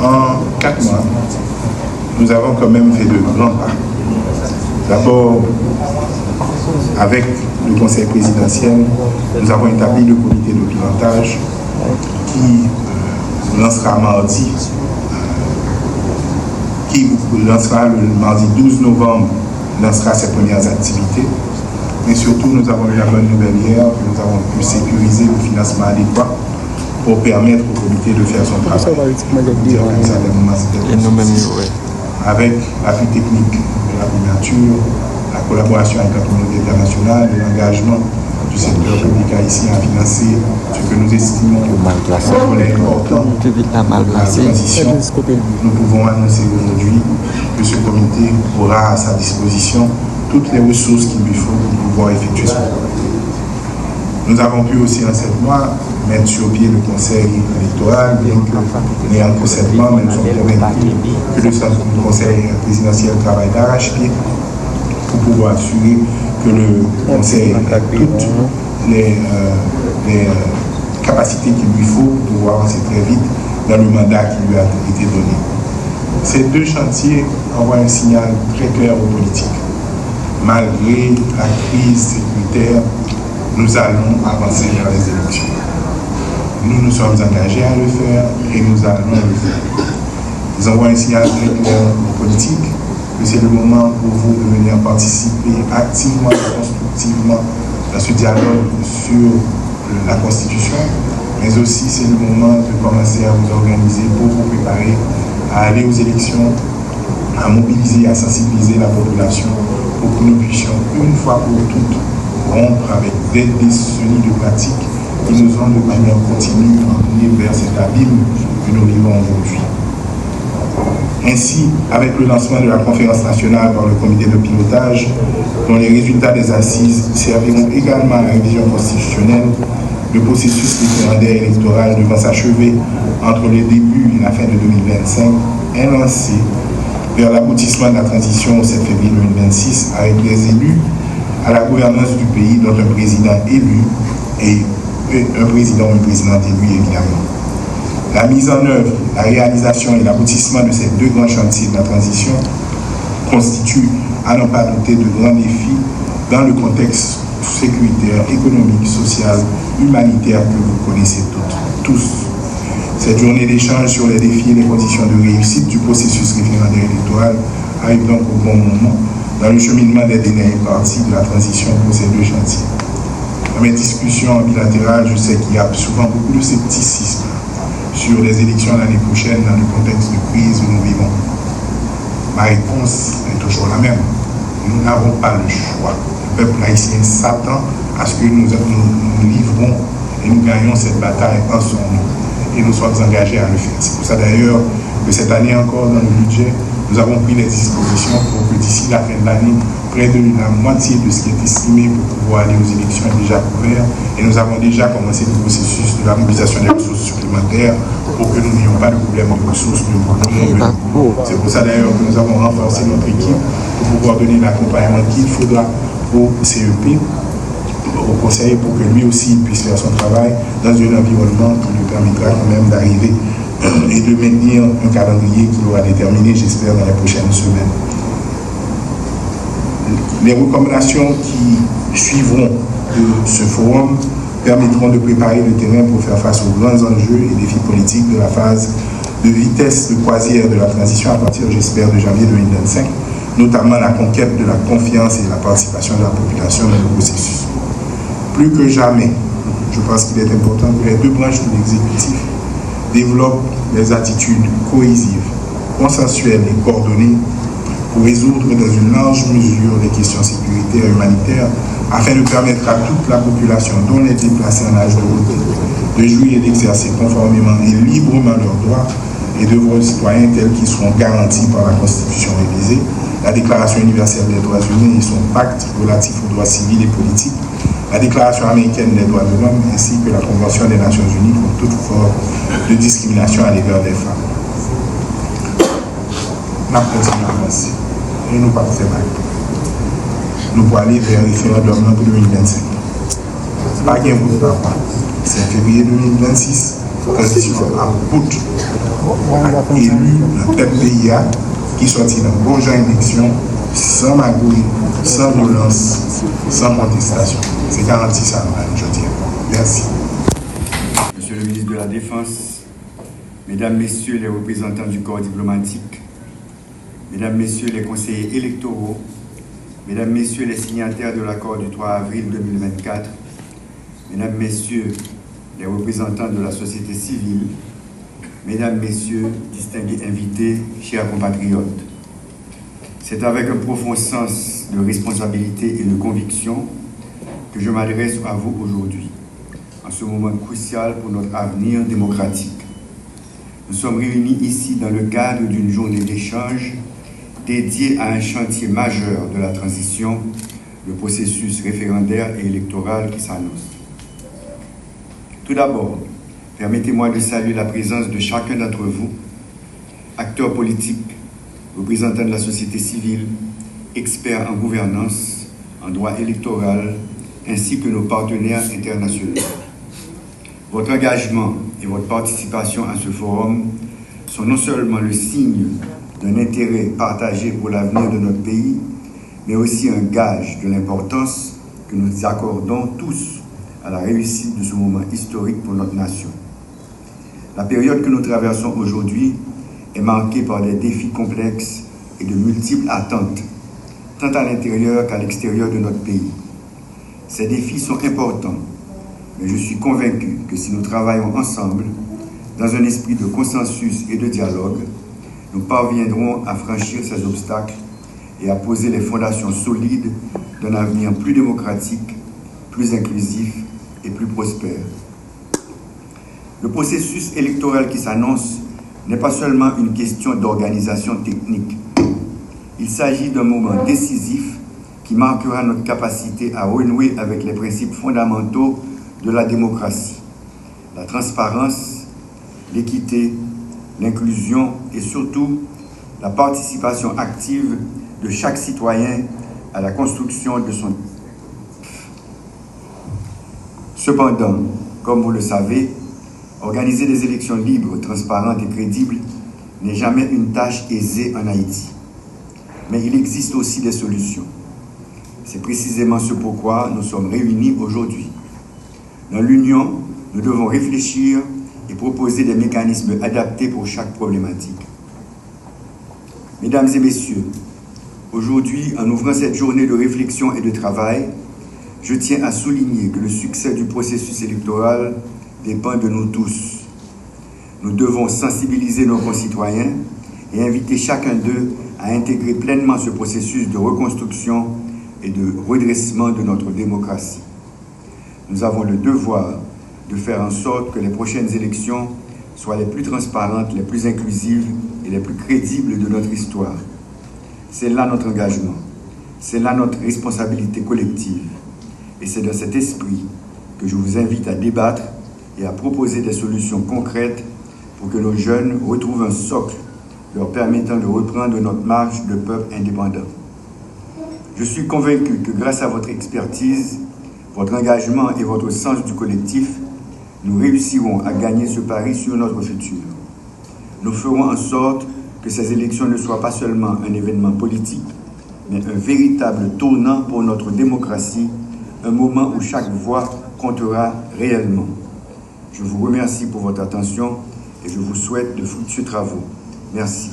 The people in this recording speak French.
En 4 mois, nous avons quand même fait de grands pas. D'abord, avec le Conseil présidentiel, nous avons établi le comité de pilotage qui lancera le mardi 12 novembre, lancera ses premières activités. Mais surtout, nous avons eu la bonne nouvelle hier que nous avons pu sécuriser le financement adéquat pour permettre au comité de faire son travail. Avec l'appui technique de la primature, la collaboration avec la communauté internationale et l'engagement du secteur public haïtien à financer ce que nous estimons est important pour la transition, nous pouvons annoncer aujourd'hui que ce comité aura à sa disposition toutes les ressources qu'il lui faut pour pouvoir effectuer son travail. Nous avons pu aussi en 7 mois mettre sur pied le conseil électoral, bien que n'ayant que 7 mois, mais nous sommes convaincus que le conseil présidentiel travaille d'arrache-pied pour pouvoir assurer que le conseil ait toutes les capacités qu'il lui faut pour pouvoir avancer très vite dans le mandat qui lui a été donné. Ces 2 chantiers envoient un signal très clair aux politiques. Malgré la crise sécuritaire, nous allons avancer vers les élections. Nous nous sommes engagés à le faire et nous allons le faire. Ils envoient un signal très clair aux politiques que c'est le moment pour vous de venir participer activement et constructivement dans ce dialogue sur la Constitution, mais aussi c'est le moment de commencer à vous organiser pour vous préparer à aller aux élections, à mobiliser, à sensibiliser la population pour que nous puissions une fois pour toutes rompre avec des décennies de pratiques qui nous ont de manière continue emmenés vers cet abîme que nous vivons aujourd'hui. Ainsi, avec le lancement de la conférence nationale par le comité de pilotage, dont les résultats des assises serviront également à la révision constitutionnelle, le processus référendaire électoral devant s'achever entre le début et la fin de 2025 est lancé vers l'aboutissement de la transition au 7 février 2026 avec les élus à la gouvernance du pays, dont un président élu et un président ou une présidente élue évidemment. La mise en œuvre, la réalisation et l'aboutissement de ces 2 grands chantiers de la transition constituent, à n'en pas douter, de grands défis dans le contexte sécuritaire, économique, social, humanitaire que vous connaissez tous. Cette journée d'échange sur les défis et les conditions de réussite du processus référendaire électoral arrive donc au bon moment dans le cheminement des dernières parties de la transition pour ces 2 chantiers. Dans mes discussions bilatérales, je sais qu'il y a souvent beaucoup de scepticisme sur les élections l'année prochaine dans le contexte de crise où nous vivons. Ma réponse est toujours la même. Nous n'avons pas le choix. Le peuple haïtien s'attend à ce que nous livrons et nous gagnons cette bataille en son nom. Et nous sommes engagés à le faire. C'est pour ça d'ailleurs que cette année encore, dans le budget, nous avons pris les dispositions pour que d'ici la fin de l'année, près de la moitié de ce qui est estimé pour pouvoir aller aux élections est déjà couvert. Et nous avons déjà commencé le processus de la mobilisation des ressources supplémentaires pour que nous n'ayons pas de problème de ressources de mouvement. C'est pour ça d'ailleurs que nous avons renforcé notre équipe pour pouvoir donner l'accompagnement qu'il faudra au CEP, au conseil, pour que lui aussi puisse faire son travail dans un environnement qui lui permettra quand même d'arriver et de maintenir un calendrier qu'il aura déterminé, j'espère, dans les prochaines semaines. Les recommandations qui suivront de ce forum permettront de préparer le terrain pour faire face aux grands enjeux et défis politiques de la phase de vitesse de croisière de la transition à partir, j'espère, de janvier 2025, notamment la conquête de la confiance et la participation de la population dans le processus. Plus que jamais, je pense qu'il est important que les 2 branches de l'exécutif développent des attitudes cohésives, consensuelles et coordonnées pour résoudre dans une large mesure les questions sécuritaires et humanitaires afin de permettre à toute la population, dont les déplacés en âge de voter, de jouir et d'exercer conformément et librement leurs droits et devoirs citoyens tels qu'ils seront garantis par la Constitution révisée, la Déclaration universelle des droits humains et son pacte relatif aux droits civils et politiques, la Déclaration américaine des droits de l'homme ainsi que la Convention des Nations unies contre toute forme de discrimination à l'égard des femmes. Nous continuons à avancer et nous ne pas faire mal. Nous pouvons aller vers le référendum pour 2025. Pas bien pour nous, c'est en février 2026, la Constitution a élu le peuple pays qui sortit dans bon genre d'élection, sans magouille, sans violence, sans contestation. C'est garanti ça, je dis. Merci. Monsieur le ministre de la Défense, Mesdames, Messieurs les représentants du corps diplomatique, Mesdames, Messieurs les conseillers électoraux, Mesdames, Messieurs les signataires de l'accord du 3 avril 2024, Mesdames, Messieurs les représentants de la société civile, Mesdames, Messieurs, distingués invités, chers compatriotes, c'est avec un profond sens de responsabilité et de conviction que je m'adresse à vous aujourd'hui, en ce moment crucial pour notre avenir démocratique. Nous sommes réunis ici dans le cadre d'une journée d'échange dédiée à un chantier majeur de la transition, le processus référendaire et électoral qui s'annonce. Tout d'abord, permettez-moi de saluer la présence de chacun d'entre vous, acteurs politiques, représentants de la société civile, experts en gouvernance, en droit électoral, ainsi que nos partenaires internationaux. Votre engagement et votre participation à ce forum sont non seulement le signe d'un intérêt partagé pour l'avenir de notre pays, mais aussi un gage de l'importance que nous accordons tous à la réussite de ce moment historique pour notre nation. La période que nous traversons aujourd'hui est marquée par des défis complexes et de multiples attentes, tant à l'intérieur qu'à l'extérieur de notre pays. Ces défis sont importants, mais je suis convaincu que si nous travaillons ensemble, dans un esprit de consensus et de dialogue, nous parviendrons à franchir ces obstacles et à poser les fondations solides d'un avenir plus démocratique, plus inclusif et plus prospère. Le processus électoral qui s'annonce n'est pas seulement une question d'organisation technique. Il s'agit d'un moment décisif qui marquera notre capacité à renouer avec les principes fondamentaux de la démocratie, la transparence, l'équité, l'inclusion et surtout la participation active de chaque citoyen à la construction de son... Cependant, comme vous le savez, organiser des élections libres, transparentes et crédibles n'est jamais une tâche aisée en Haïti. Mais il existe aussi des solutions. C'est précisément ce pourquoi nous sommes réunis aujourd'hui. Dans l'Union, nous devons réfléchir et proposer des mécanismes adaptés pour chaque problématique. Mesdames et messieurs, aujourd'hui, en ouvrant cette journée de réflexion et de travail, je tiens à souligner que le succès du processus électoral dépend de nous tous. Nous devons sensibiliser nos concitoyens et inviter chacun d'eux à intégrer pleinement ce processus de reconstruction et de redressement de notre démocratie. Nous avons le devoir de faire en sorte que les prochaines élections soient les plus transparentes, les plus inclusives et les plus crédibles de notre histoire. C'est là notre engagement, c'est là notre responsabilité collective. Et c'est dans cet esprit que je vous invite à débattre et à proposer des solutions concrètes pour que nos jeunes retrouvent un socle leur permettant de reprendre notre marche de peuple indépendant. Je suis convaincu que grâce à votre expertise, votre engagement et votre sens du collectif, nous réussirons à gagner ce pari sur notre futur. Nous ferons en sorte que ces élections ne soient pas seulement un événement politique, mais un véritable tournant pour notre démocratie, un moment où chaque voix comptera réellement. Je vous remercie pour votre attention et je vous souhaite de fructueux travaux. Merci.